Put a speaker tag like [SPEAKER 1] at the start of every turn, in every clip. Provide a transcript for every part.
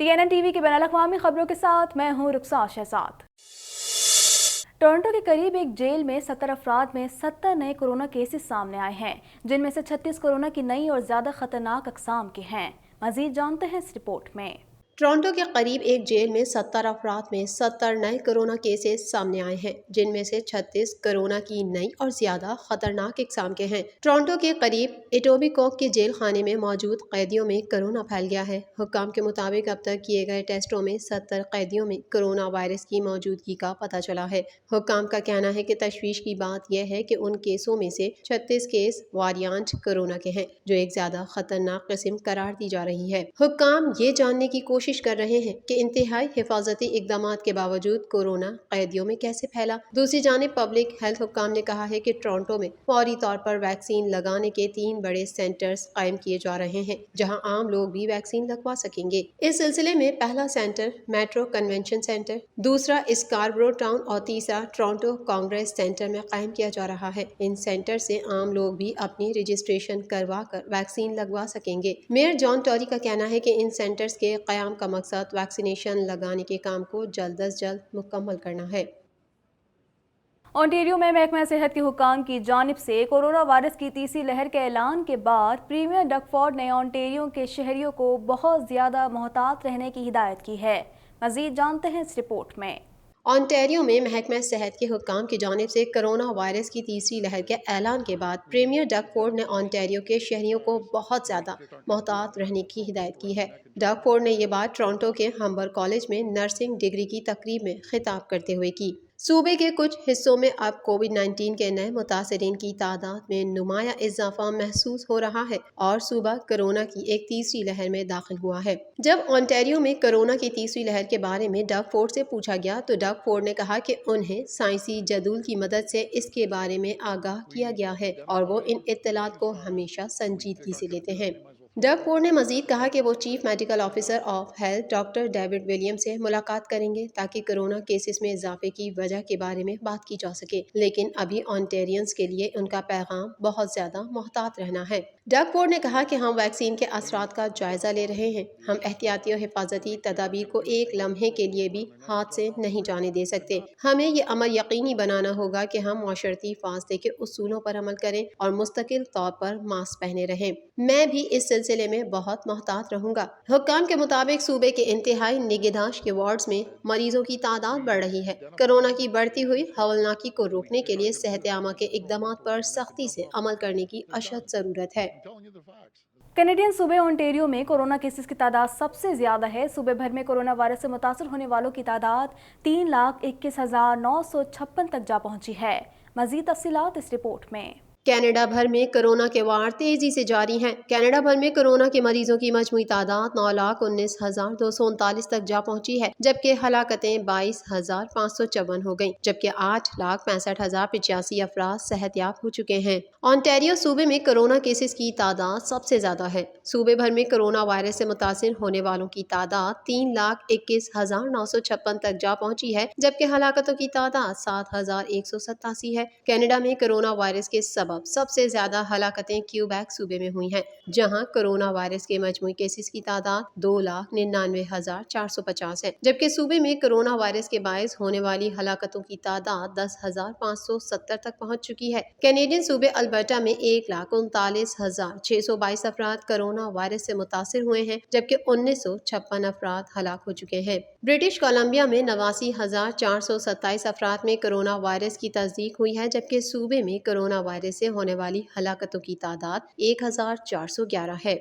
[SPEAKER 1] TNN TV की बैनुल-अक़वामी खबरों के साथ मैं हूं रुखसार शहजाद। टोरंटो के करीब एक जेल में 70 अफराद में 70 नए कोरोना केसेस सामने आए हैं, जिनमें से 36 कोरोना की नई और ज्यादा खतरनाक अक़साम के हैं। मजीद जानते हैं इस रिपोर्ट में।
[SPEAKER 2] टोरंटो के करीब एक जेल में 70 अफराद में 70 नए कोरोना केसेस सामने आए हैं, जिनमें से 36 कोरोना की नई और ज्यादा खतरनाक इकसाम के हैं। टोरंटो के करीब एटोबिकोक के जेल खाने में मौजूद कैदियों में कोरोना फैल गया है। हुक्काम के मुताबिक अब तक किए गए टेस्टों में 70 कैदियों में कोरोना वायरस की मौजूदगी का पता चला है। हुक्काम का कहना है कि तशवीश की बात यह है कि उन केसों में से 36 केस वारियांट कोरोना के हैं, जो एक ज्यादा खतरनाक किस्म करार दी जा रही है। हुक्काम ये जानने की कोशिश कर रहे हैं कि इंतहाई हिफाजती इकदामात के बावजूद कोरोना कैदियों में कैसे फैला। दूसरी जानिब पब्लिक हेल्थ हुक्काम ने कहा है कि टोरंटो में फौरी तौर पर वैक्सीन लगाने के 3 बड़े सेंटर्स कायम किए जा रहे हैं, जहां आम लोग भी वैक्सीन लगवा सकेंगे। इस सिलसिले में पहला सेंटर मेट्रो कन्वेंशन सेंटर, दूसरा स्कारबरो टाउन और तीसरा टोरंटो कांग्रेस सेंटर में कायम किया जा रहा है। इन सेंटर से आम लोग भी अपनी रजिस्ट्रेशन करवा कर वैक्सीन लगवा सकेंगे। मेयर जॉन टॉरी का कहना है कि इन सेंटर्स के कयाम का मकसद वैक्सीनेशन लगाने के काम को जल्द अज जल्द मुकम्मल करना है।
[SPEAKER 1] ओंटारियो में महकमा सेहत के हुक्काम की जानिब से कोरोना वायरस की तीसरी लहर के ऐलान के बाद प्रीमियर डग फोर्ड ने ओंटारियो के शहरियों को बहुत ज्यादा मोहतात रहने की हिदायत की है। मजीद जानते हैं इस रिपोर्ट में।
[SPEAKER 2] ओंटारियो में महकमा सेहत के हुक्काम की जानिब से कोरोना वायरस की तीसरी लहर के ऐलान के बाद प्रीमियर डग फोर्ड ने ओंटारियो के शहरियों को बहुत ज्यादा मोहतात रहने की हिदायत की है। डग फोर्ड ने ये बात टोरंटो के हम्बर कॉलेज में नर्सिंग डिग्री की तकरीब में खिताब करते हुए की। सूबे के कुछ हिस्सों में अब कोविड-19 के नए मुतासरीन की तादाद में नुमाया इजाफा महसूस हो रहा है और सूबा कोरोना की एक तीसरी लहर में दाखिल हुआ है। जब ओंटारियो में कोरोना की तीसरी लहर के बारे में डग फोर्ड से पूछा गया तो डग फोर्ड ने कहा कि उन्हें साइंसी जदूल की मदद से इसके बारे में आगाह किया गया है और वो इन इत्तलात को हमेशा संजीदगी से लेते हैं। डग फोर्ड ने मजीद कहा कि वो chief medical officer of health doctor David William से मुलाकात करेंगे ताकि कोरोना केसेस में इजाफे की वजह के बारे में बात की जा सके, लेकिन अभी ओंटारियंस के लिए उनका पैगाम बहुत ज्यादा मोहतात रहना है। डग फोर्ड ने कहा कि हम वैक्सीन के असरात का जायजा ले रहे हैं। हम एहतियाती और हिफाजती तदाबीर को एक लम्हे के लिए भी हाथ से नहीं जाने दे सकते। हमें ये अमल यकीनी बनाना होगा कि हम माशरती फासले के उसूलों पर अमल करें और मुस्तकिल तौर पर मास्क पहने रहें। मैं भी इस सिलसिले में बहुत मोहतात रहूंगा। हुक्काम के मुताबिक सूबे के इंतहाई निगहदाश्त के वार्ड्स में मरीजों की तादाद बढ़ रही है। कोरोना की बढ़ती हुई हवलनाकी को रोकने के लिए सेहत आमा के इकदामात पर सख्ती से अमल करने की अशद जरूरत है।
[SPEAKER 1] कैनेडियन सूबे ओंटारियो में कोरोना केसेस की तादाद सबसे ज्यादा है। सूबे भर में कोरोना वायरस से मुतासर होने वालों की तादाद 3,21,956 तक जा पहुंची है। मजीद तफसीलात इस रिपोर्ट में।
[SPEAKER 2] कनाडा भर में कोरोना के वार तेजी से जारी हैं। कनाडा भर में कोरोना के मरीजों की मजमूई तादाद 9,19,239 तक जा पहुंची है, जबकि हलाकतें 22,554 हो गईं, जबकि 8,65,085 अफराद सेहतयाब हो चुके हैं। ओंटारियो सूबे में कोरोना केसेस की तादाद सबसे ज्यादा है। सूबे भर में कोरोना वायरस से मुतासिर होने वालों की तादाद 3,21,956 तक जा पहुंची है, जबकि हलाकतों की तादाद 7,187 है। कनाडा में कोरोना वायरस के सबब सबसे ज्यादा हलाकतें क्यूबेक सूबे में हुई हैं, जहां कोरोना वायरस के मजमूई केसेस की तादाद 2,99,450 है, जबकि सूबे में कोरोना वायरस के बायस होने वाली हलाकतों की तादाद 10,570 तक पहुंच चुकी है। कैनेडियन सूबे अल्बर्टा में 1,39,622 अफराद कोरोना वायरस से मुतासिर हुए हैं, जबकि 1,956 अफराद हलाक हो चुके हैं। ब्रिटिश कोलंबिया में 89,427 अफराद में कोरोना वायरस की तस्दीक हुई है, जबकि सूबे में कोरोना वायरस से होने वाली हलाकतों की तादाद 1,411 है।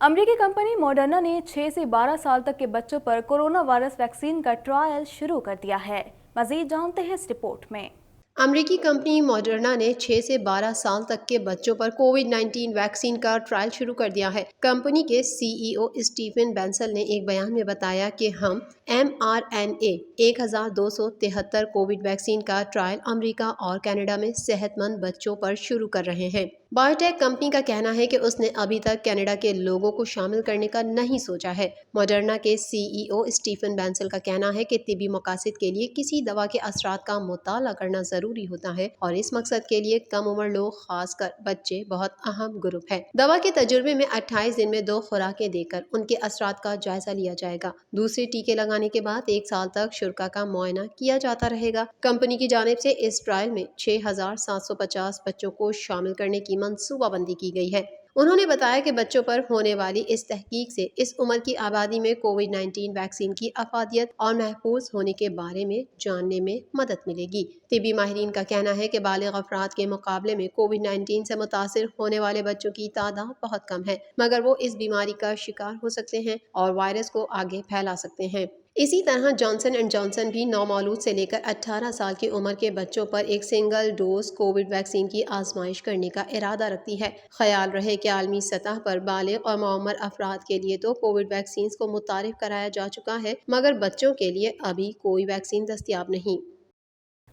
[SPEAKER 1] अमेरिकी कंपनी मॉडर्ना ने 6 से 12 साल तक के बच्चों पर कोरोना वायरस वैक्सीन का ट्रायल शुरू कर दिया है। मजीद जानते हैं इस रिपोर्ट में।
[SPEAKER 2] अमेरिकी कंपनी मॉडर्ना ने 6 से 12 साल तक के बच्चों पर कोविड-19 वैक्सीन का ट्रायल शुरू कर दिया है। कंपनी के CEO स्टीफन बेंसल ने एक बयान में बताया कि हम mRNA 1273 कोविड वैक्सीन का ट्रायल अमेरिका और कनाडा में सेहतमंद बच्चों पर शुरू कर रहे हैं। बायोटेक कंपनी का कहना है कि उसने अभी तक कनाडा के लोगों को शामिल करने का नहीं सोचा है। मॉडर्ना के सीईओ स्टीफन बैंसल का कहना है कि तिब्बी मकासद के लिए किसी दवा के असरात का मुताला करना जरूरी होता है और इस मकसद के लिए कम उम्र लोग, खासकर बच्चे, बहुत अहम ग्रुप है। दवा के तजुर्बे में 28 दिन में 2 खुराकें देकर उनके असरात का जायजा लिया जाएगा। दूसरे टीके लगाने के बाद 1 साल तक शुरा का मुआयना किया जाता रहेगा। कंपनी की जानिब से इस ट्रायल में 6,750 बच्चों को शामिल करने की मंसूबाबंदी की गई है। उन्होंने बताया कि बच्चों पर होने वाली इस तहकीक से इस उम्र की आबादी में कोविड-19 वैक्सीन की अफादियत और महफूज होने के बारे में जानने में मदद मिलेगी। तिब्बी माहिरीन का कहना है कि बालिग अफराद के मुकाबले में कोविड-19 से मुतासिर होने वाले बच्चों की तादाद बहुत कम है, मगर वो इस बीमारी का शिकार हो सकते हैं और वायरस को आगे फैला सकते हैं। इसी तरह जॉनसन एंड जॉनसन भी नौमौलूद से लेकर 18 साल की उम्र के बच्चों पर एक सिंगल डोज कोविड वैक्सीन की आजमाइश करने का इरादा रखती है। ख्याल रहे कि आलमी सतह पर बालिग और मुअम्मर अफराद के लिए तो कोविड वैक्सीन को मुतारिफ कराया जा चुका है, मगर बच्चों के लिए अभी कोई वैक्सीन दस्तयाब नहीं।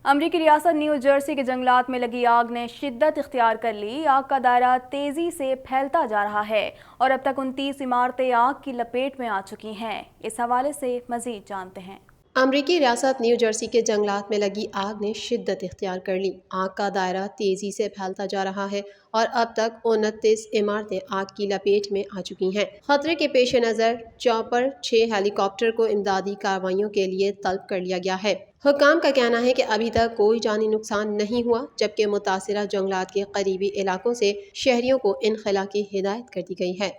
[SPEAKER 1] अमरीकी रियासत न्यू जर्सी के जंगलात में लगी आग ने शिद्दत इख्तियार कर ली। आग का दायरा तेजी से फैलता जा रहा है और अब तक 29 इमारतें आग की लपेट में आ चुकी हैं। इस हवाले से मजीद जानते हैं।
[SPEAKER 2] अमरीकी रियासत न्यू जर्सी के जंगलात में लगी आग ने शिद्दत इख्तियार कर ली। आग का दायरा तेजी से फैलता जा रहा है और अब तक 29 इमारतें आग की लपेट में आ चुकी हैं। खतरे के पेश नज़र चॉपर 6 हेलीकॉप्टर को इमदादी कार्रवाइयों के लिए तलब कर लिया गया है। हुक्काम का कहना है कि अभी तक कोई जानी नुकसान नहीं हुआ, जबकि मुतासिरा जंगलात के करीबी इलाकों से शहरियों को इनखला की हिदायत कर दी गई है।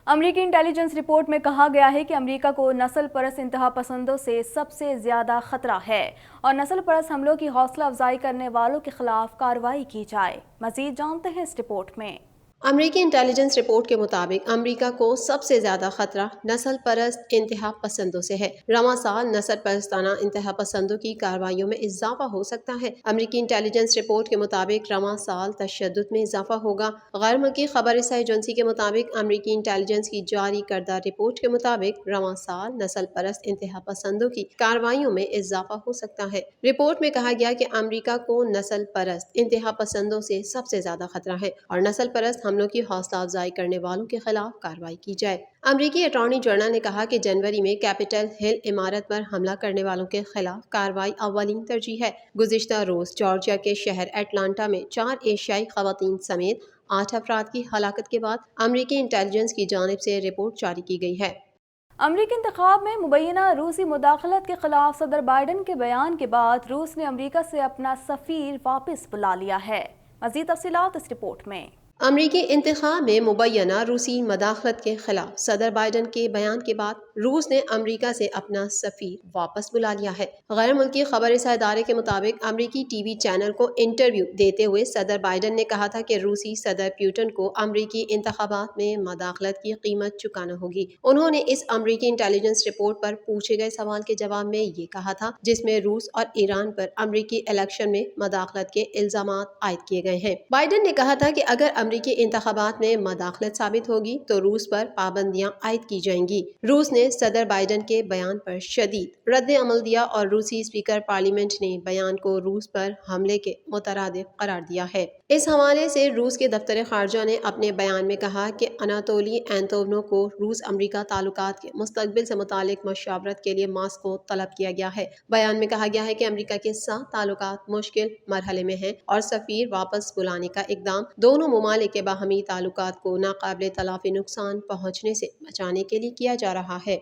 [SPEAKER 1] अमरीकी इंटेलिजेंस रिपोर्ट में कहा गया है कि अमरीका को नस्ल परस्त इंतहा पसंदों से सबसे ज्यादा खतरा है और नस्ल परस्त हमलों की हौसला अफजाई करने वालों के खिलाफ कार्रवाई की जाए। मजीद जानते हैं इस रिपोर्ट में।
[SPEAKER 2] अमरीकी इंटेलिजेंस रिपोर्ट के मुताबिक अमरीका को सबसे ज्यादा खतरा नस्ल परस्त इंतहा पसंदों से है। रवां साल नस्ल परस्ताना इंतहा पसंदों की कार्रवाइयों में इजाफा हो सकता है। अमरीकी इंटेलिजेंस रिपोर्ट के मुताबिक रवां साल तशद्दुद में इजाफा होगा। गैर मुल्की खबर रसाई एजेंसी के मुताबिक अमरीकी इंटेलिजेंस की जारी करदा रिपोर्ट के मुताबिक रवां साल नस्ल परस्त इंतहा पसंदों की कार्रवाइयों में इजाफा हो सकता है। रिपोर्ट में कहा गया कि अमरीका को नस्ल परस्त इंतहा पसंदों से सबसे ज्यादा खतरा है और नस्ल परस्त हमलों की हौसला अफजाई करने वालों के खिलाफ कार्रवाई की जाए। अमरीकी अटॉर्नी जनरल ने कहा कि जनवरी में कैपिटल हिल इमारत पर हमला करने वालों के खिलाफ कार्रवाई अव्वलीन तरजीह है। गुज़िश्ता रोज जॉर्जिया के शहर एटलांटा में 4 एशियाई खवातीन समेत 8 अफराद की हलाकत के बाद अमरीकी इंटेलिजेंस की जानिब से रिपोर्ट जारी की गई है।
[SPEAKER 1] अमरीकी इंतखाब में मुबैना रूसी मुदाखलत के खिलाफ सदर बाइडन के बयान के बाद रूस ने अमरीका से अपना सफीर वापस बुला लिया है। मज़ीद तफसीलात इस रिपोर्ट में।
[SPEAKER 2] अमरीकी इंतखाब में मुबैना रूसी मदाखलत के खिलाफ सदर बाइडन के बयान के बाद रूस ने अमरीका से अपना सफीर वापस बुला लिया है। गैर मुल्की खबर रसाई इदारे के मुताबिक अमरीकी टीवी चैनल को इंटरव्यू देते हुए सदर बाइडन ने कहा था कि रूसी सदर पुतिन को अमरीकी इंतखाबात में मदाखलत की कीमत चुकाना होगी। उन्होंने इस अमरीकी इंटेलिजेंस रिपोर्ट पर पूछे गए सवाल के जवाब में ये कहा था, जिसमें रूस और ईरान पर अमरीकी इलेक्शन में मदाखलत के इल्जामात आयद किए गए हैं। बाइडन ने कहा था कि अगर अमरीकी इंतखाबात में मदाखलत साबित होगी तो रूस पर पाबंदियां आयद की जाएंगी। रूस ने सदर बाइडन के बयान पर शदीद रद्द अमल दिया और रूसी स्पीकर पार्लियामेंट ने बयान को रूस पर हमले के मुतरादिफ करार दिया है। इस हवाले से रूस के दफ्तर खारजा ने अपने बयान में कहा कि अनातोली एंतोवनो को रूस अमरीका ताल्लुकात के मुस्तकबिल से मुतालिक मशावरत के लिए मास्को तलब किया गया है। बयान में कहा गया है कि अमरीका के साथ ताल्लुकात मुश्किल मरहले में हैं और सफीर वापस बुलाने का इकदाम दोनों मुमालिक के बाहमी ताल्लुकात को नाकाबिले तलाफी नुकसान पहुँचने से बचाने के लिए किया जा रहा है।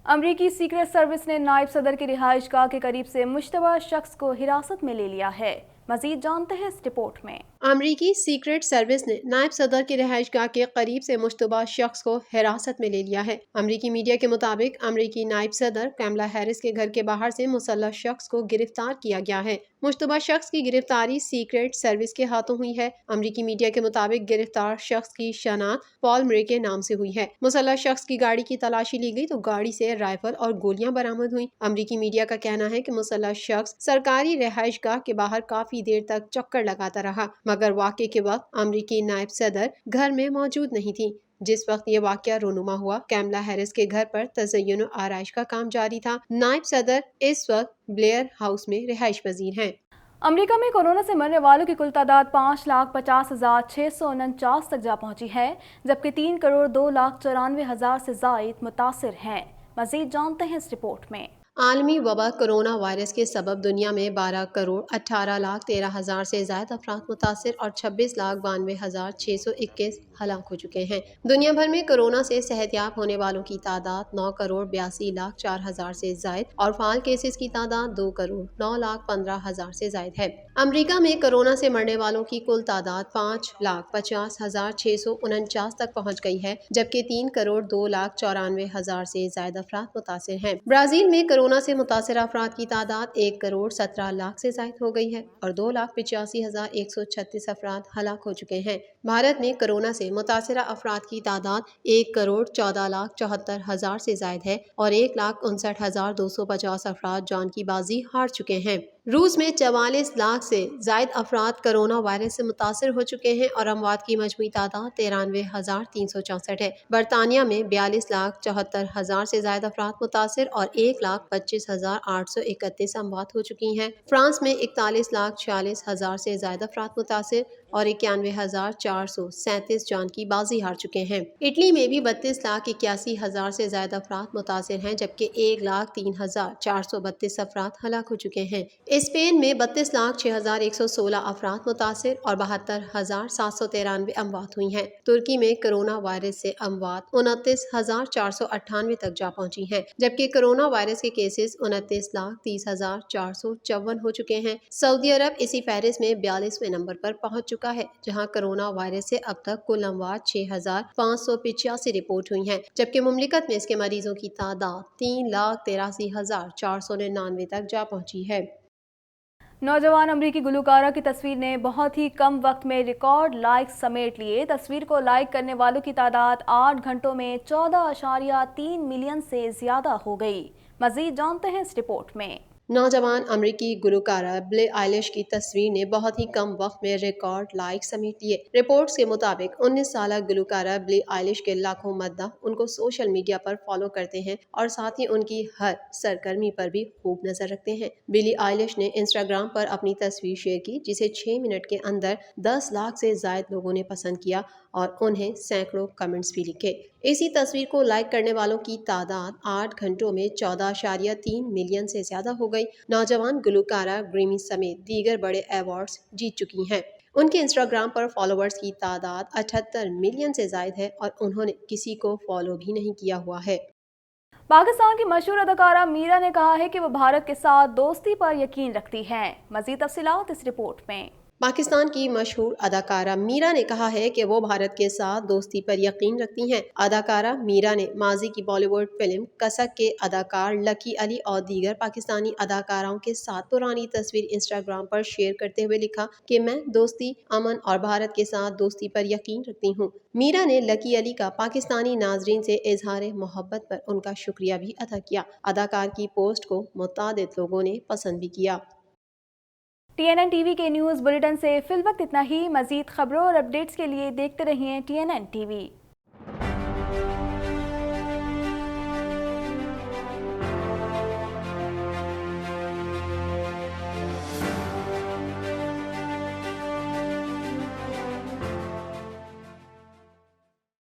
[SPEAKER 1] अमरीकी सीक्रेट सर्विस ने नायब सदर की रिहाइशगाह के करीब से मुश्तबा शख्स को हिरासत में ले लिया है। मजीद जानते हैं इस रिपोर्ट में।
[SPEAKER 2] अमरीकी सीक्रेट सर्विस ने नायब सदर की रिहाइशगाह के करीब से मुश्तबा शख्स को हिरासत में ले लिया है। अमरीकी मीडिया के मुताबिक अमरीकी नायब सदर कैमला हैरिस के घर के बाहर से मुसल्लह शख्स को गिरफ्तार किया गया है। मुश्तबा शख्स की गिरफ्तारी सीक्रेट सर्विस के हाथों हुई है। अमरीकी मीडिया के मुताबिक गिरफ्तार शख्स की शनाख्त पॉल मरे के नाम से हुई है। मुसल्लह शख्स की गाड़ी की तलाशी ली गई तो गाड़ी से राइफल और गोलियां बरामद हुई। अमरीकी मीडिया का कहना है कि मुसल्लह शख्स सरकारी रिहाइशगाह के बाहर काफी देर तक चक्कर लगाता रहा, मगर वाक़े के वक्त अमरीकी नायब सदर घर में मौजूद नहीं थी। जिस वक्त ये वाक़या रोनुमा हुआ, कैमला हैरिस के घर पर तज़य्युन आराइश का काम जारी था। नायब सदर इस वक्त ब्लेयर हाउस में रिहाइश पजीर हैं।
[SPEAKER 1] امریکہ میں کورونا سے مرنے والوں کی کل تعداد 5,50,649 تک جا پہنچی ہے، جبکہ 3,02,94,000 سے زائد متاثر ہیں۔ مزید جانتے ہیں اس رپورٹ میں۔
[SPEAKER 2] عالمی وبا کرونا وائرس کے سبب دنیا میں 12,18,13,000 سے زائد افراد متاثر اور 26,92,621 ہلاک ہو چکے ہیں۔ دنیا بھر میں کرونا سے صحت یاب ہونے والوں کی تعداد 9,82,04,000 سے زائد اور فعال کیسز کی تعداد 2,09,15,000 سے زائد ہے۔ امریکہ میں کرونا سے مرنے والوں کی کل تعداد 5,50,649 تک پہنچ گئی ہے، جبکہ 3,02,94,000 سے زائد افراد متاثر ہیں۔ برازیل میں کورونا سے متاثرہ افراد کی تعداد 1,17,00,000 سے زائد ہو گئی ہے اور 2,85,136 افراد ہلاک ہو چکے ہیں۔ بھارت میں کورونا سے متاثرہ افراد کی تعداد 1,14,74,000 سے زائد ہے اور 1,59,250 افراد جان کی بازی ہار چکے ہیں۔ روس میں 44 لاکھ سے زائد افراد کرونا وائرس سے متاثر ہو چکے ہیں اور اموات کی مجموعی تعداد 93,364 ہے۔ برطانیہ میں 42,74,000 سے زائد افراد متاثر اور 1,25,831 اموات ہو چکی ہیں۔ فرانس میں 41,46,000 سے زائد افراد متاثر اور 91,437 جان کی بازی ہار چکے ہیں۔ اٹلی میں بھی 32,81,000 سے زائد افراد متاثر ہیں، جبکہ 1,03,432 افراد ہلاک ہو چکے ہیں۔ اسپین میں 32,06,116 افراد متاثر اور 72,793 اموات ہوئی ہیں۔ ترکی میں کرونا وائرس سے اموات 29,498 تک جا پہنچی ہیں، جبکہ کرونا وائرس کے کیسز 29,30,454 ہو چکے ہیں۔ سعودی عرب اسی فہرست میں 42ویں نمبر پر پہنچ چکا ہے، جہاں کرونا وائرس سے اب تک کل اموات 6,585 رپورٹ ہوئی ہیں، جبکہ مملکت میں اس کے مریضوں کی تعداد 3,83,499 تک جا پہنچی ہے۔
[SPEAKER 1] نوجوان امریکی گلوکارہ کی تصویر نے بہت ہی کم وقت میں ریکارڈ لائکس سمیٹ لیے۔ تصویر کو لائک کرنے والوں کی تعداد 8 گھنٹوں میں 14.3 ملین سے زیادہ ہو گئی۔ مزید جانتے ہیں اس رپورٹ میں۔
[SPEAKER 2] نوجوان امریکی گلوکارہ بلی آئلش کی تصویر نے بہت ہی کم وقت میں ریکارڈ لائک سمیٹ لیے۔ رپورٹس کے مطابق 19 سالہ گلوکارہ بلی آئلش کے لاکھوں مداح ان کو سوشل میڈیا پر فالو کرتے ہیں اور ساتھ ہی ان کی ہر سرگرمی پر بھی خوب نظر رکھتے ہیں۔ بلی آئلش نے انسٹاگرام پر اپنی تصویر شیئر کی، جسے 6 منٹ کے اندر 10 لاکھ سے زائد لوگوں نے پسند کیا اور انہیں سینکڑوں کمنٹس بھی لکھے۔ اسی تصویر کو لائک کرنے والوں کی تعداد 8 گھنٹوں میں 14.3 ملین سے زیادہ ہو گئی۔ نوجوان گلوکارہ گریمی سمیت دیگر بڑے ایوارڈز جیت چکی ہیں۔ ان کے انسٹاگرام پر فالوورز کی تعداد 78 ملین سے زائد ہے اور انہوں نے کسی کو فالو بھی نہیں کیا ہوا ہے۔
[SPEAKER 1] پاکستان کی مشہور اداکارہ میرا نے کہا ہے کہ وہ بھارت کے ساتھ دوستی پر یقین رکھتی ہیں۔ مزید تفصیلات اس رپورٹ میں۔
[SPEAKER 2] پاکستان کی مشہور اداکارہ میرا نے کہا ہے کہ وہ بھارت کے ساتھ دوستی پر یقین رکھتی ہیں۔ اداکارہ میرا نے ماضی کی بالی ووڈ فلم کسک کے اداکار لکی علی اور دیگر پاکستانی اداکاروں کے ساتھ پرانی تصویر انسٹاگرام پر شیئر کرتے ہوئے لکھا کہ میں دوستی، امن اور بھارت کے ساتھ دوستی پر یقین رکھتی ہوں۔ میرا نے لکی علی کا پاکستانی ناظرین سے اظہار محبت پر ان کا شکریہ بھی ادا کیا۔ اداکار کی پوسٹ کو متعدد لوگوں نے پسند بھی کیا۔
[SPEAKER 1] TNN ٹی وی کے نیوز بلیٹن سے فی الوقت اتنا ہی۔ مزید خبروں اور اپڈیٹس کے لیے دیکھتے رہیے TNN ٹی وی۔